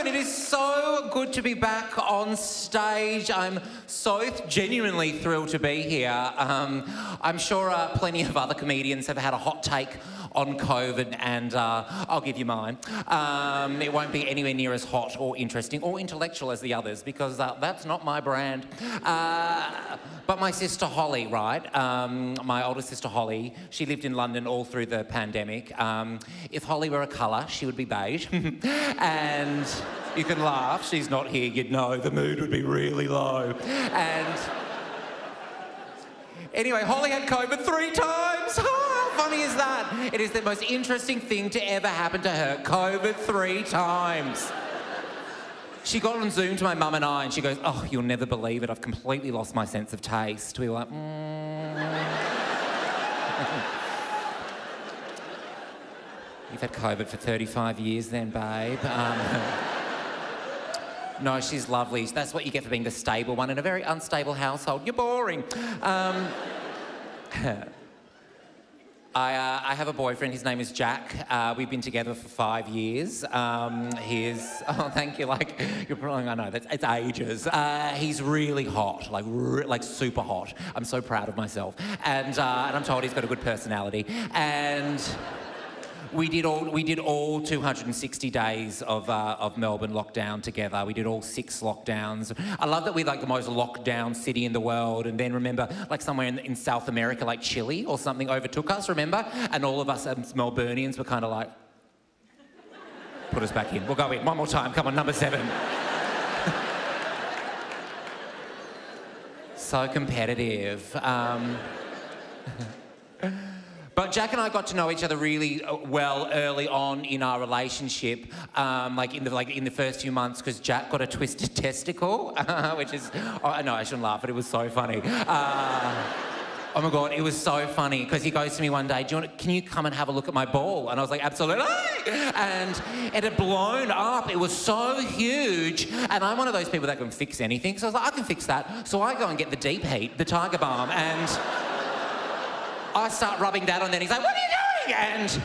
It is so good to be back on stage. I'm so genuinely thrilled to be here. I'm sure plenty of other comedians have had a hot take on COVID, and I'll give you mine. It won't be anywhere near as hot or interesting or intellectual as the others, because that's not my brand. But my sister Holly, right? My older sister Holly, she lived in London all through the pandemic. If Holly were a colour, she would be beige. And you can laugh, she's not here, you'd know the mood would be really low. And anyway, Holly had COVID 3 times. How funny is that? It is the most interesting thing to ever happen to her. COVID 3 times. She got on Zoom to my mum and I, and she goes, "Oh, you'll never believe it, I've completely lost my sense of taste." We were like, You've had COVID for 35 years then, babe. No, she's lovely. That's what you get for being the stable one in a very unstable household. You're boring. I have a boyfriend, his name is Jack. We've been together for 5 years. Oh, thank you, like, you're probably, I know, it's ages. He's really hot, like super hot. I'm so proud of myself. And I'm told he's got a good personality. And we did all 260 days of Melbourne lockdown together. We did all 6 lockdowns. I love that we're like the most locked down city in the world. And then remember, like somewhere in South America, like Chile or something overtook us, remember? And all of us as Melburnians were kind of like, put us back in. We'll go in one more time. Come on, number 7. So competitive. But Jack and I got to know each other really well early on in our relationship, like in the first few months, because Jack got a twisted testicle, which is, oh, no, I shouldn't laugh, but it was so funny. Oh my God, it was so funny, because he goes to me one day, can you come and have a look at my ball? And I was like, absolutely. And it had blown up. It was so huge. And I'm one of those people that can fix anything. So I was like, I can fix that. So I go and get the deep heat, the Tiger Balm, and I start rubbing that on, then he's like, "What are you doing?" And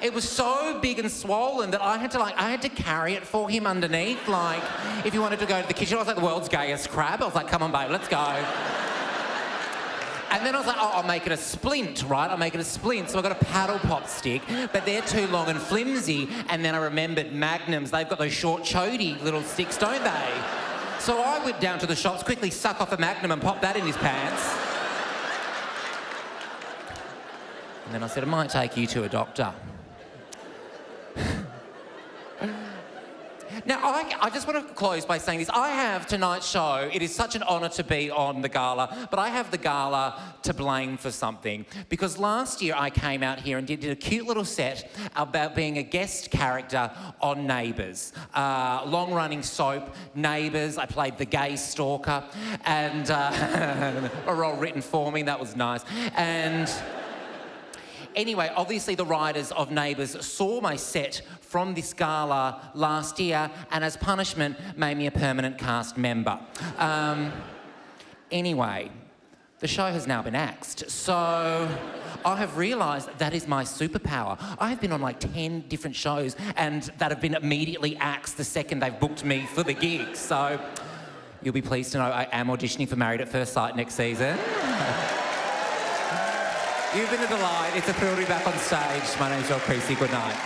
it was so big and swollen that I had to carry it for him underneath. Like, if he wanted to go to the kitchen, I was like the world's gayest crab. I was like, "Come on, babe, let's go." And then I was like, "Oh, I'll make it a splint, right? I'll make it a splint." So I got a paddle pop stick, but they're too long and flimsy. And then I remembered Magnums, they've got those short chody little sticks, don't they? So I went down to the shops, quickly suck off a Magnum and pop that in his pants. And then I said, "I might take you to a doctor." Now, I just want to close by saying this. I have tonight's show. It is such an honour to be on the gala, but I have the gala to blame for something. Because last year I came out here and did a cute little set about being a guest character on Neighbours. Long-running soap, Neighbours. I played the gay stalker, and a role written for me. That was nice. And anyway, obviously the writers of Neighbours saw my set from this gala last year, and as punishment made me a permanent cast member. Anyway, the show has now been axed, so I have realised that is my superpower. I have been on like 10 different shows and that have been immediately axed the second they've booked me for the gig. So you'll be pleased to know I am auditioning for Married at First Sight next season. You've been a delight. It's a thrill to be back on stage. My name's Creasey. Good night.